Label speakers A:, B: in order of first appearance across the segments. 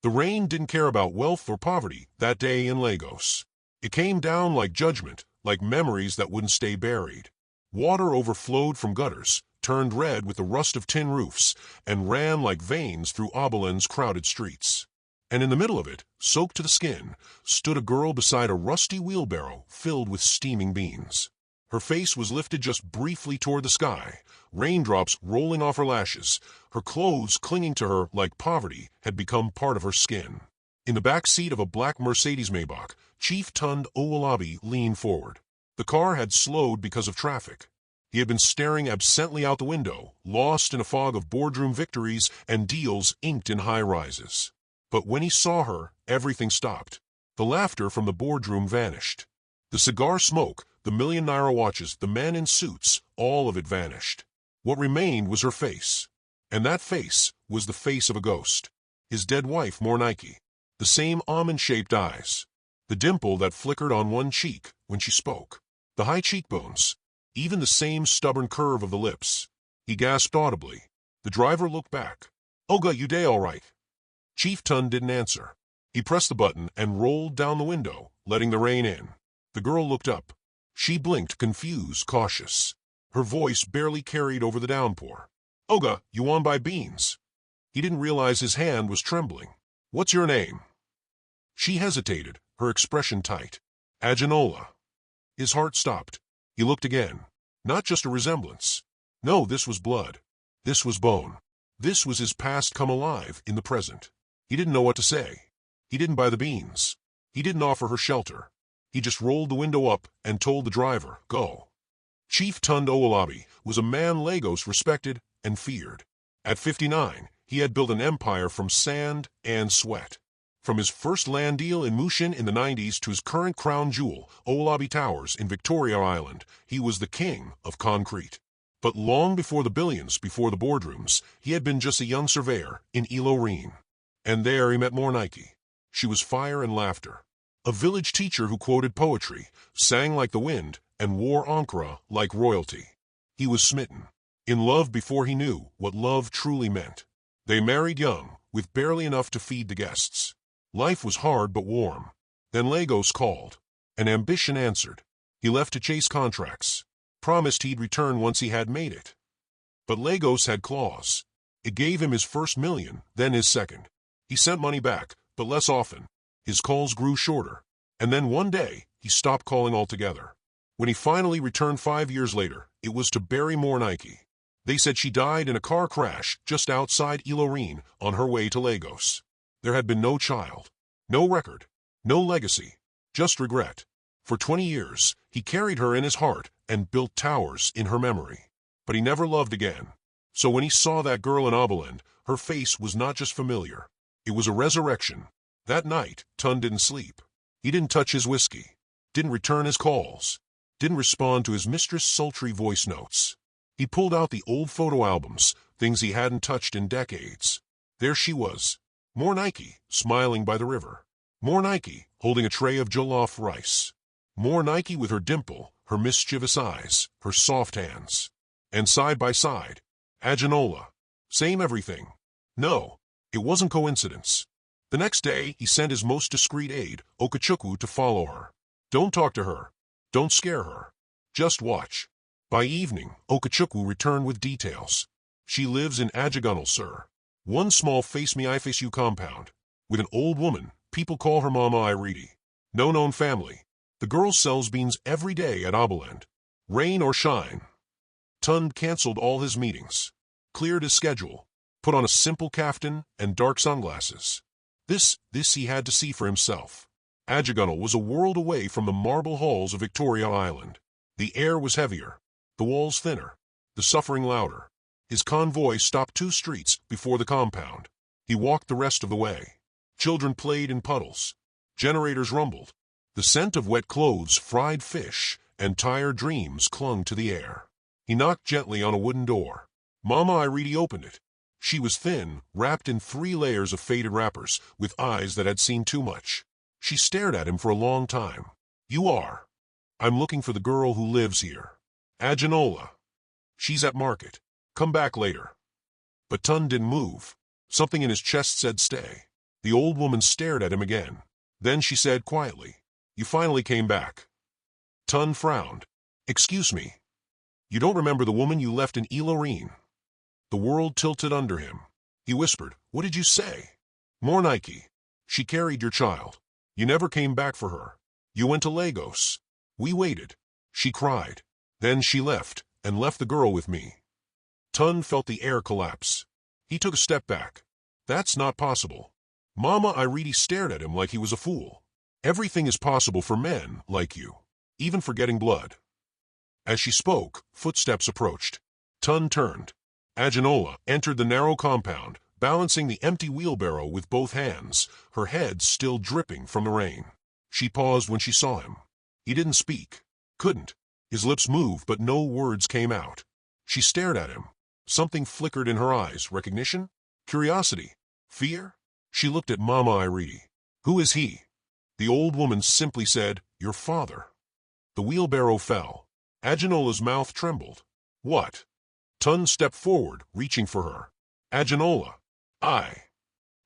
A: The rain didn't care about wealth or poverty that day in Lagos. It came down like judgment, like memories that wouldn't stay buried. Water overflowed from gutters, turned red with the rust of tin roofs, and ran like veins through Oberlin's crowded streets. And in the middle of it, soaked to the skin, stood a girl beside a rusty wheelbarrow filled with steaming beans. Her face was lifted just briefly toward the sky, raindrops rolling off her lashes. Her clothes clinging to her like poverty had become part of her skin. In the back seat of a black Mercedes Maybach, Chief Tund Owolabi leaned forward. The car had slowed because of traffic. He had been staring absently out the window, lost in a fog of boardroom victories and deals inked in high rises. But when he saw her, everything stopped. The laughter from the boardroom vanished. The cigar smoke, the million-naira watches, the men in suits, all of it vanished. What remained was her face. And that face was the face of a ghost. His dead wife, Mornike. The same almond-shaped eyes. The dimple that flickered on one cheek when she spoke. The high cheekbones. Even the same stubborn curve of the lips. He gasped audibly. The driver looked back. "Oga, you day all right?" Chief Tund didn't answer. He pressed the button and rolled down the window, letting the rain in. The girl looked up. She blinked, confused, cautious. Her voice barely carried over the downpour. "Oga, you want buy beans?" He didn't realize his hand was trembling. "What's your name?" She hesitated, her expression tight. "Aginola." His heart stopped. He looked again. Not just a resemblance. No, this was blood. This was bone. This was his past come alive in the present. He didn't know what to say. He didn't buy the beans. He didn't offer her shelter. He just rolled the window up and told the driver, "Go." Chief Tund Owolabi was a man Lagos respected and feared. At 59, he had built an empire from sand and sweat. From his first land deal in Mushin in the 90s to his current crown jewel, Owolabi Towers in Victoria Island, he was the king of concrete. But long before the billions, before the boardrooms, he had been just a young surveyor in Ilorin. And there he met Mornike. She was fire and laughter. A village teacher who quoted poetry, sang like the wind, and wore ankara like royalty. He was smitten. In love before he knew what love truly meant. They married young, with barely enough to feed the guests. Life was hard but warm. Then Lagos called. And ambition answered. He left to chase contracts. Promised he'd return once he had made it. But Lagos had claws. It gave him his first million, then his second. He sent money back, but less often. His calls grew shorter. And then one day, he stopped calling altogether. When he finally returned 5 years later, it was to bury Mornike. They said she died in a car crash just outside Ilorin on her way to Lagos. There had been no child, no record, no legacy, just regret. For 20 years, he carried her in his heart and built towers in her memory. But he never loved again. So when he saw that girl in Oberlin, her face was not just familiar. It was a resurrection. That night, Tund didn't sleep. He didn't touch his whiskey, didn't return his calls, didn't respond to his mistress' sultry voice notes. He pulled out the old photo albums, things he hadn't touched in decades. There she was. Mornike, smiling by the river. Mornike, holding a tray of jollof rice. Mornike with her dimple, her mischievous eyes, her soft hands. And side by side, Aginola. Same everything. No, it wasn't coincidence. The next day, he sent his most discreet aide, Okechukwu, to follow her. Don't talk to her. Don't scare her. Just watch. By evening, Okechukwu returned with details. She lives in Ajigunal, sir. One small face-me-I-face-you compound. With an old woman, people call her Mama Iridi. No known family. The girl sells beans every day at Oberland. Rain or shine. Tund canceled all his meetings. Cleared his schedule. Put on a simple kaftan and dark sunglasses. This he had to see for himself. Ajigunal was a world away from the marble halls of Victoria Island. The air was heavier, the walls thinner, the suffering louder. His convoy stopped 2 streets before the compound. He walked the rest of the way. Children played in puddles. Generators rumbled. The scent of wet clothes, fried fish, and tired dreams clung to the air. He knocked gently on a wooden door. Mama Iridi opened it. She was thin, wrapped in 3 layers of faded wrappers, with eyes that had seen too much. She stared at him for a long time. "You are?" "I'm looking for the girl who lives here. Aginola. She's at market. Come back later." But Tund didn't move. Something in his chest said stay. The old woman stared at him again. Then she said quietly, "You finally came back." Tun frowned. "Excuse me. You don't remember the woman you left in Eloreen?" The world tilted under him. He whispered, "What did you say?" "More Nike. She carried your child. You never came back for her. You went to Lagos. We waited. She cried. Then she left, and left the girl with me." Tun felt the air collapse. He took a step back. "That's not possible." Mama Iridi stared at him like he was a fool. "Everything is possible for men like you, even forgetting blood." As she spoke, footsteps approached. Tun turned. Aginola entered the narrow compound, balancing the empty wheelbarrow with both hands, her head still dripping from the rain. She paused when she saw him. He didn't speak. Couldn't. His lips moved, but no words came out. She stared at him. Something flickered in her eyes. Recognition? Curiosity? Fear? She looked at Mama Iridi. "Who is he?" The old woman simply said, "Your father." The wheelbarrow fell. Aginola's mouth trembled. "What?" Tun stepped forward, reaching for her. "Aginola." "I."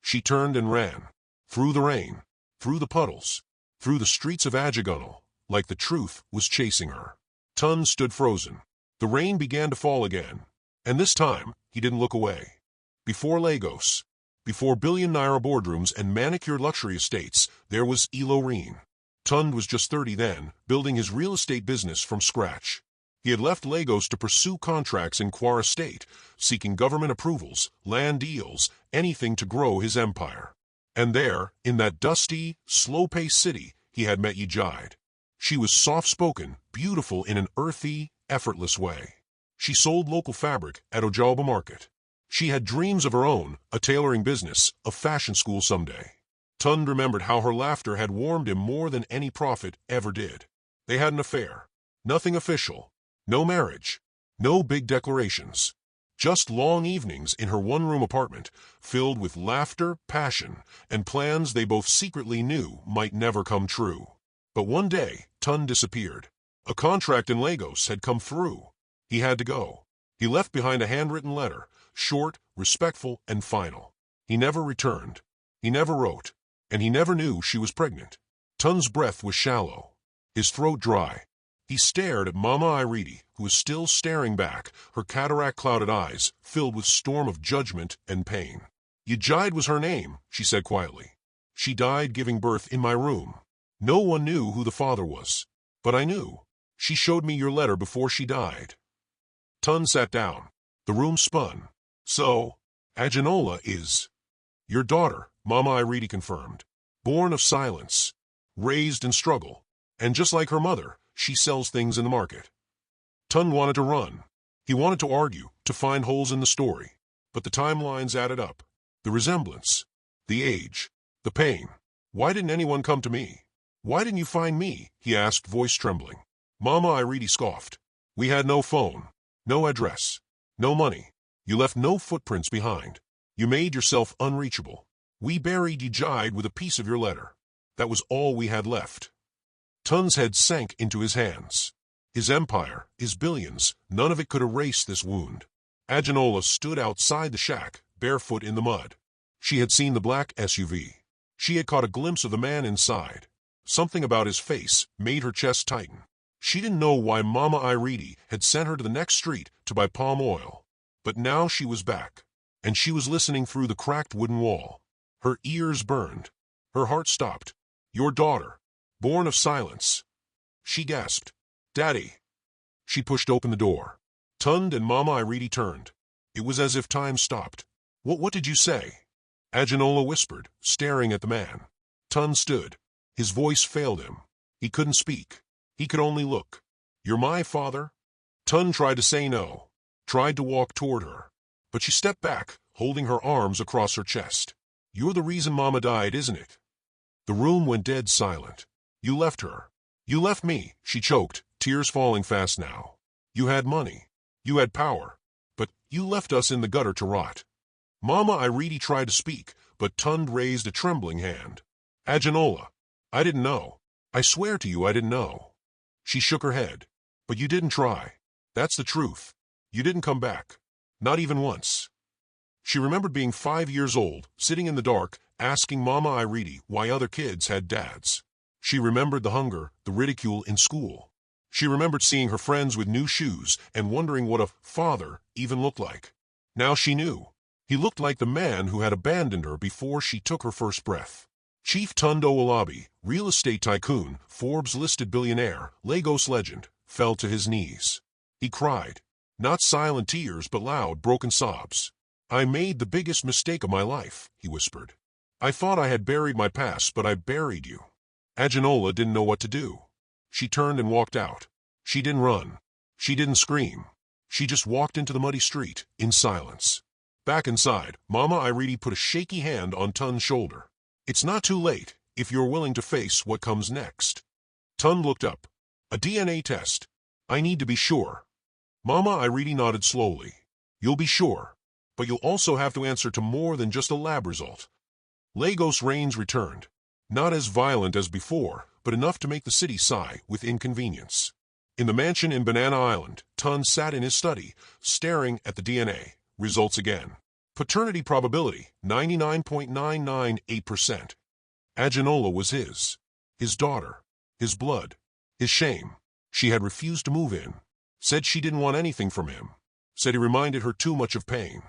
A: She turned and ran. Through the rain. Through the puddles. Through the streets of Agigunal, like the truth was chasing her. Tun stood frozen. The rain began to fall again. And this time, he didn't look away. Before Lagos, before billion-naira boardrooms and manicured luxury estates, there was Eloreen. Tun was just 30 then, building his real estate business from scratch. He had left Lagos to pursue contracts in Kwara State, seeking government approvals, land deals, anything to grow his empire. And there, in that dusty, slow-paced city, he had met Yijide. She was soft-spoken, beautiful in an earthy, effortless way. She sold local fabric at Ojaba Market. She had dreams of her own, a tailoring business, a fashion school someday. Tun remembered how her laughter had warmed him more than any prophet ever did. They had an affair. Nothing official. No marriage. No big declarations. Just long evenings in her one-room apartment, filled with laughter, passion, and plans they both secretly knew might never come true. But one day, Tun disappeared. A contract in Lagos had come through. He had to go. He left behind a handwritten letter, short, respectful, and final. He never returned. He never wrote. And he never knew she was pregnant. Tun's breath was shallow, his throat dry. He stared at Mama Iridi, who was still staring back, her cataract-clouded eyes filled with storm of judgment and pain. "Yijide was her name," she said quietly. "She died giving birth in my room. No one knew who the father was. But I knew. She showed me your letter before she died." Tun sat down. The room spun. "So, Aginola is your daughter," Mama Iridi confirmed. "Born of silence. Raised in struggle. And just like her mother, she sells things in the market." Tun wanted to run. He wanted to argue, to find holes in the story. But the timelines added up. The resemblance. The age. The pain. "Why didn't anyone come to me? Why didn't you find me?" he asked, voice trembling. Mama Iridi scoffed. "We had no phone. No address. No money. You left no footprints behind. You made yourself unreachable. We buried Yijide with a piece of your letter. That was all we had left." Tun's head sank into his hands. His empire, his billions, none of it could erase this wound. Aginola stood outside the shack, barefoot in the mud. She had seen the black SUV. She had caught a glimpse of the man inside. Something about his face made her chest tighten. She didn't know why Mama Iridi had sent her to the next street to buy palm oil. But now she was back, and she was listening through the cracked wooden wall. Her ears burned. Her heart stopped. "Your daughter. Born of silence." She gasped. "Daddy." She pushed open the door. Tun and Mama Iridi turned. It was as if time stopped. What did you say?" Aginola whispered, staring at the man. Tun stood. His voice failed him. He couldn't speak. He could only look. "You're my father?" Tun tried to say no, tried to walk toward her. But she stepped back, holding her arms across her chest. "You're the reason Mama died, isn't it?" The room went dead silent. "You left her. You left me," she choked, tears falling fast now. "You had money. You had power. But you left us in the gutter to rot." Mama Iridi tried to speak, but Tund raised a trembling hand. "Aginola, I didn't know. I swear to you I didn't know." She shook her head. "But you didn't try. That's the truth. You didn't come back. Not even once." She remembered being 5 years old, sitting in the dark, asking Mama Irene why other kids had dads. She remembered the hunger, the ridicule in school. She remembered seeing her friends with new shoes and wondering what a father even looked like. Now she knew. He looked like the man who had abandoned her before she took her first breath. Chief Tunde Owolabi, real estate tycoon, Forbes-listed billionaire, Lagos legend, fell to his knees. He cried. Not silent tears, but loud, broken sobs. "I made the biggest mistake of my life," he whispered. "I thought I had buried my past, but I buried you." Ajínola didn't know what to do. She turned and walked out. She didn't run. She didn't scream. She just walked into the muddy street, in silence. Back inside, Mama Irene put a shaky hand on Tun's shoulder. "It's not too late, if you're willing to face what comes next." Tun looked up. "A DNA test. I need to be sure." Mama Irene nodded slowly. "You'll be sure, but you'll also have to answer to more than just a lab result." Lagos rains returned. Not as violent as before, but enough to make the city sigh with inconvenience. In the mansion in Banana Island, Tun sat in his study, staring at the DNA results again. Paternity probability, 99.998%. Ajínola was his daughter, his blood, his shame. She had refused to move in, said she didn't want anything from him, said he reminded her too much of pain.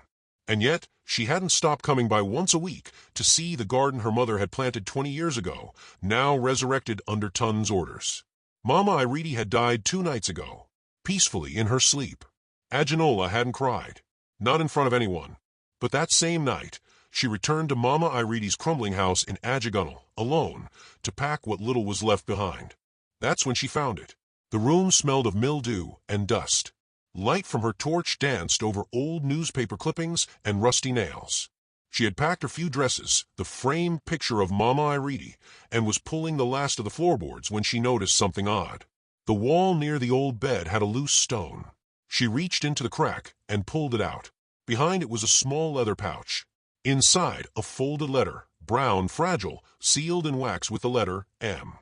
A: And yet, she hadn't stopped coming by once a week to see the garden her mother had planted 20 years ago, now resurrected under Tun's orders. Mama Irene had died 2 nights ago, peacefully in her sleep. Ajínola hadn't cried, not in front of anyone. But that same night, she returned to Mama Irene's crumbling house in Ajigunle, alone, to pack what little was left behind. That's when she found it. The room smelled of mildew and dust. Light from her torch danced over old newspaper clippings and rusty nails. She had packed her few dresses, the framed picture of Mama Irene, and was pulling the last of the floorboards when she noticed something odd. The wall near the old bed had a loose stone. She reached into the crack and pulled it out. Behind it was a small leather pouch. Inside, a folded letter, brown, fragile, sealed in wax with the letter M.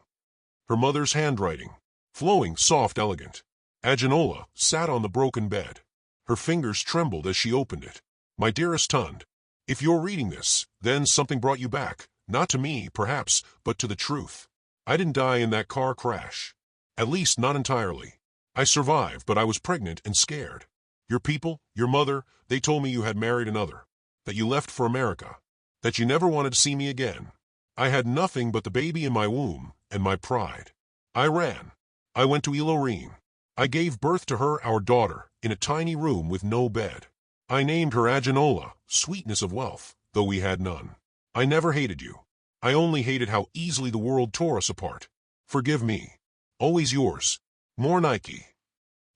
A: Her mother's handwriting, flowing, soft, elegant. Ajínola sat on the broken bed. Her fingers trembled as she opened it. "My dearest Tun, if you're reading this, then something brought you back, not to me, perhaps, but to the truth. I didn't die in that car crash. At least not entirely. I survived, but I was pregnant and scared. Your people, your mother, they told me you had married another, that you left for America, that you never wanted to see me again. I had nothing but the baby in my womb and my pride. I ran. I went to Ilorin. I gave birth to her, our daughter, in a tiny room with no bed. I named her Ajínola, sweetness of wealth, though we had none. I never hated you. I only hated how easily the world tore us apart. Forgive me. Always yours, more Nike."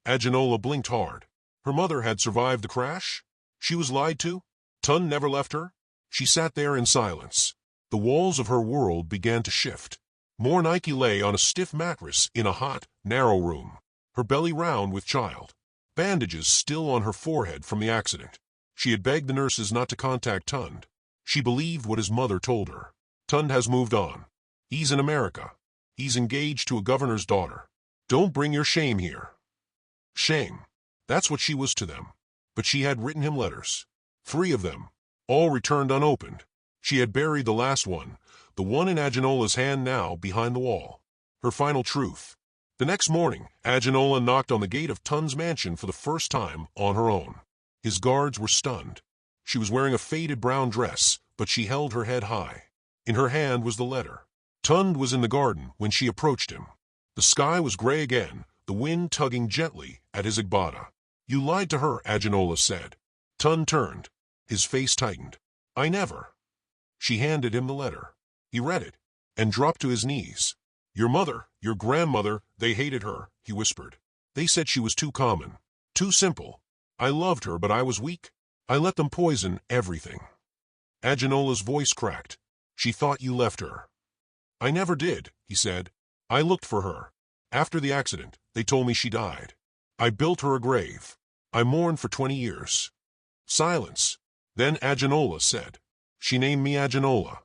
A: Ajínola blinked hard. Her mother had survived the crash? She was lied to? Tun never left her? She sat there in silence. The walls of her world began to shift. More Nike lay on a stiff mattress in a hot, narrow room, her belly round with child, bandages still on her forehead from the accident. She had begged the nurses not to contact Tund. She believed what his mother told her. Tund has moved on. He's in America. He's engaged to a governor's daughter. Don't bring your shame here. Shame. That's what she was to them. But she had written him letters. 3 of them. All returned unopened. She had buried the last one, the one in Ajínola hand now behind the wall. Her final truth. The next morning, Ajínola knocked on the gate of Tun's mansion for the first time on her own. His guards were stunned. She was wearing a faded brown dress, but she held her head high. In her hand was the letter. Tund was in the garden when she approached him. The sky was gray again, the wind tugging gently at his agbada. "You lied to her," Ajínola said. Tund turned. His face tightened. "I never." She handed him the letter. He read it, and dropped to his knees. "Your mother, your grandmother, they hated her," he whispered. "They said she was too common, too simple. I loved her, but I was weak. I let them poison everything." Ajínola voice cracked. "She thought you left her." "I never did," he said. "I looked for her. After the accident, they told me she died. I built her a grave. I mourned for 20 years. Silence. Then Ajínola said, "She named me Ajínola."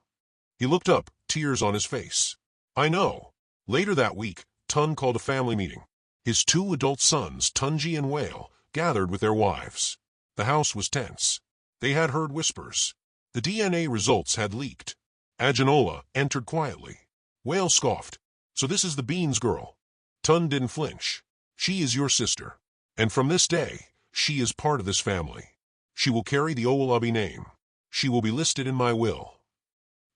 A: He looked up, tears on his face. "I know." Later that week, Tun called a family meeting. His 2 adult sons, Tunji and Whale, gathered with their wives. The house was tense. They had heard whispers. The DNA results had leaked. Agenola entered quietly. Whale scoffed. So this is the Beans girl. Tun didn't flinch. She is your sister. And from this day, she is part of this family. She will carry the Owolabi name. She will be listed in my will.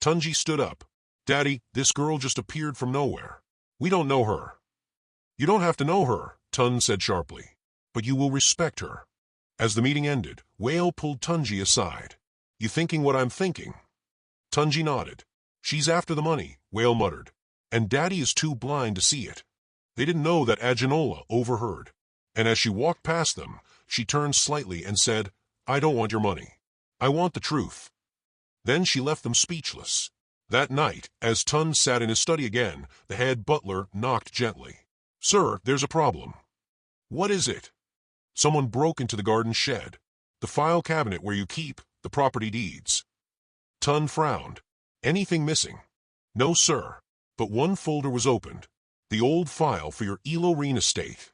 A: Tunji stood up. Daddy, this girl just appeared from nowhere. We don't know her. You don't have to know her, Tun said sharply. But you will respect her. As the meeting ended, Whale pulled Tunji aside. You thinking what I'm thinking? Tunji nodded. She's after the money, Whale muttered. And Daddy is too blind to see it. They didn't know that Agenola overheard. And as she walked past them, she turned slightly and said, I don't want your money. I want the truth. Then she left them speechless. That night, as Tun sat in his study again, the head butler knocked gently. Sir, there's a problem. What is it? Someone broke into the garden shed. The file cabinet where you keep the property deeds. Tun frowned. Anything missing? No, sir. But one folder was opened. The old file for your Eloreen estate.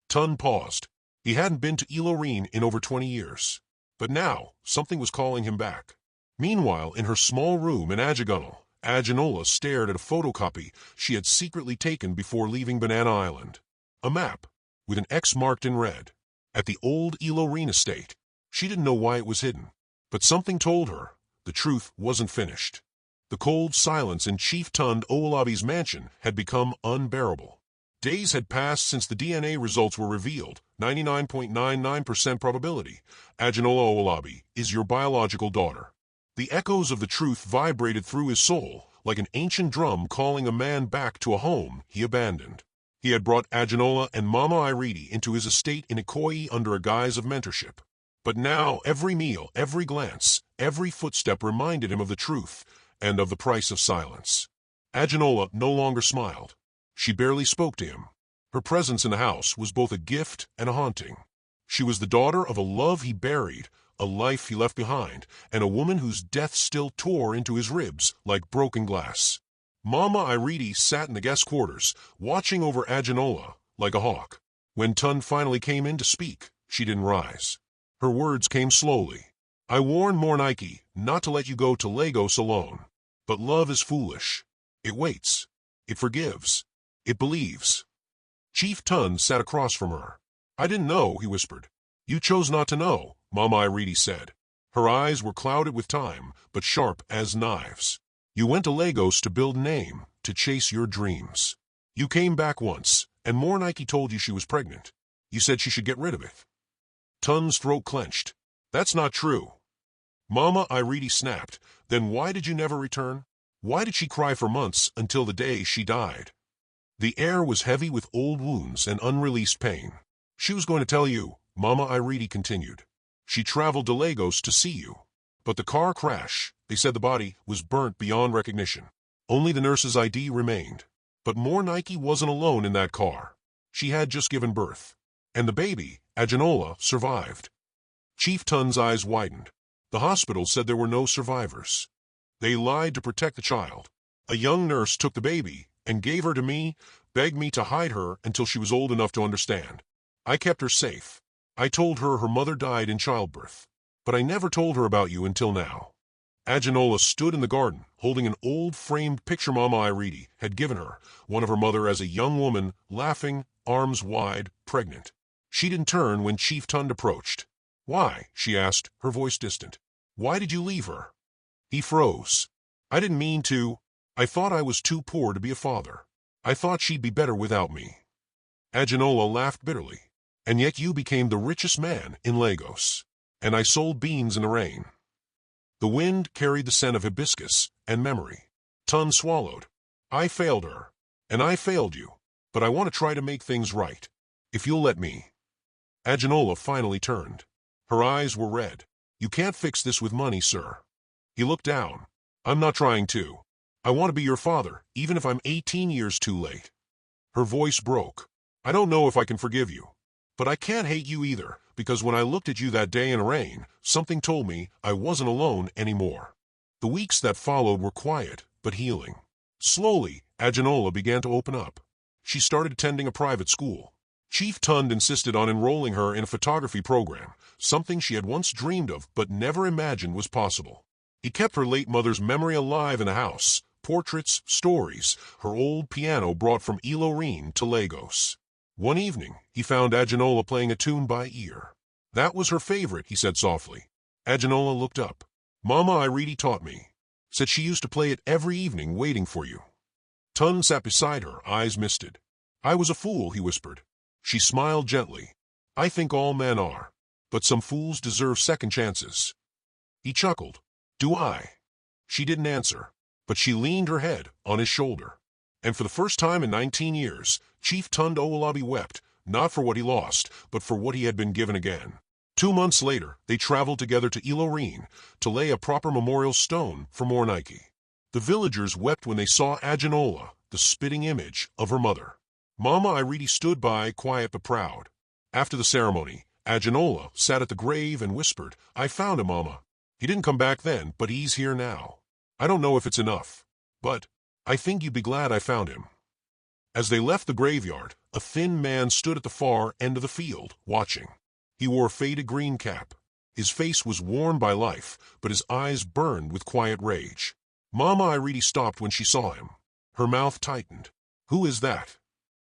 A: Tun paused. He hadn't been to Eloreen in over 20 years. But now, something was calling him back. Meanwhile, in her small room in Ajagunal, Agenola stared at a photocopy she had secretly taken before leaving Banana Island. A map, with an X marked in red, at the old Eloreen estate. She didn't know why it was hidden, but something told her the truth wasn't finished. The cold silence in Chief Tund Owolabi's mansion had become unbearable. Days had passed since the DNA results were revealed. 99.99% probability. Agenola Owolabi is your biological daughter. The echoes of the truth vibrated through his soul, like an ancient drum calling a man back to a home he abandoned. He had brought Agenola and Mama Iridi into his estate in Ikoyi under a guise of mentorship. But now every meal, every glance, every footstep reminded him of the truth and of the price of silence. Agenola no longer smiled. She barely spoke to him. Her presence in the house was both a gift and a haunting. She was the daughter of a love he buried, a life he left behind, and a woman whose death still tore into his ribs like broken glass. Mama Iridi sat in the guest quarters, watching over Agenola like a hawk. When Tun finally came in to speak, she didn't rise. Her words came slowly. I warned Mornike not to let you go to Lagos alone. But love is foolish. It waits. It forgives. It believes. Chief Tun sat across from her. I didn't know, he whispered. You chose not to know, Mama Iridi said. Her eyes were clouded with time, but sharp as knives. You went to Lagos to build name, to chase your dreams. You came back once, and Mornike told you she was pregnant. You said she should get rid of it. Tun's throat clenched. That's not true. Mama Iridi snapped. Then why did you never return? Why did she cry for months until the day she died? The air was heavy with old wounds and unreleased pain. She was going to tell you, Mama Iridi continued. She traveled to Lagos to see you. But the car crash, they said the body was burnt beyond recognition. Only the nurse's ID remained. But Mornike wasn't alone in that car. She had just given birth. And the baby, Agenola, survived. Chief Tun's eyes widened. The hospital said there were no survivors. They lied to protect the child. A young nurse took the baby and gave her to me, begged me to hide her until she was old enough to understand. I kept her safe. I told her her mother died in childbirth. But I never told her about you until now. Agenola stood in the garden, holding an old framed picture Mama Iridi had given her, one of her mother as a young woman, laughing, arms wide, pregnant. She didn't turn when Chief Tund approached. Why? She asked, her voice distant. Why did you leave her? He froze. I didn't mean to. I thought I was too poor to be a father. I thought she'd be better without me. Agenola laughed bitterly. And yet you became the richest man in Lagos. And I sold beans in the rain. The wind carried the scent of hibiscus and memory. Tun swallowed. I failed her. And I failed you. But I want to try to make things right. If you'll let me. Agenola finally turned. Her eyes were red. You can't fix this with money, sir. He looked down. I'm not trying to. I want to be your father, even if I'm 18 years too late. Her voice broke. I don't know if I can forgive you. But I can't hate you either, because when I looked at you that day in the rain, something told me I wasn't alone anymore. The weeks that followed were quiet, but healing. Slowly, Agenola began to open up. She started attending a private school. Chief Tund insisted on enrolling her in a photography program, something she had once dreamed of but never imagined was possible. He kept her late mother's memory alive in the house, portraits, stories, her old piano brought from Ilorin to Lagos. One evening, he found Aginola playing a tune by ear. That was her favorite, he said softly. Aginola looked up. Mama Iridi taught me. Said she used to play it every evening waiting for you. Tun sat beside her, eyes misted. I was a fool, he whispered. She smiled gently. I think all men are. But some fools deserve second chances. He chuckled. Do I? She didn't answer, but she leaned her head on his shoulder. And for the first time in 19 years, Chief Tund Owolabi wept, not for what he lost, but for what he had been given again. 2 months later, they traveled together to Ilorin to lay a proper memorial stone for Mornike. The villagers wept when they saw Aginola, the spitting image of her mother. Mama Iridi stood by, quiet but proud. After the ceremony, Aginola sat at the grave and whispered, I found him, Mama. He didn't come back then, but he's here now. I don't know if it's enough, but I think you'd be glad I found him. As they left the graveyard, a thin man stood at the far end of the field, watching. He wore a faded green cap. His face was worn by life, but his eyes burned with quiet rage. Mama Iridi stopped when she saw him. Her mouth tightened. Who is that?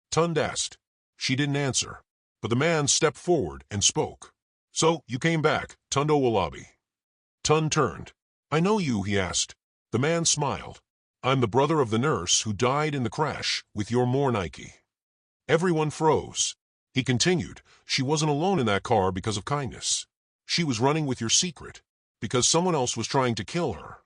A: Tund asked. She didn't answer, but the man stepped forward and spoke. So, you came back, Tund Owolabi. Tund turned. I know you, he asked. The man smiled. I'm the brother of the nurse who died in the crash with your Mornike. Everyone froze. He continued, she wasn't alone in that car because of kindness. She was running with your secret, because someone else was trying to kill her.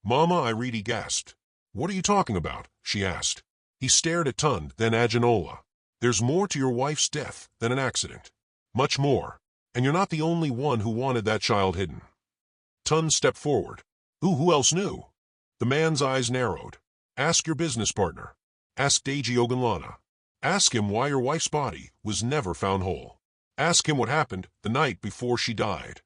A: Mama Iridi gasped. What are you talking about? She asked. He stared at Tund, then Aginola. There's more to your wife's death than an accident. Much more. And you're not the only one who wanted that child hidden. Tund stepped forward. Who else knew? The man's eyes narrowed. Ask your business partner. Ask Deji Ogunlana. Ask him why your wife's body was never found whole. Ask him what happened the night before she died.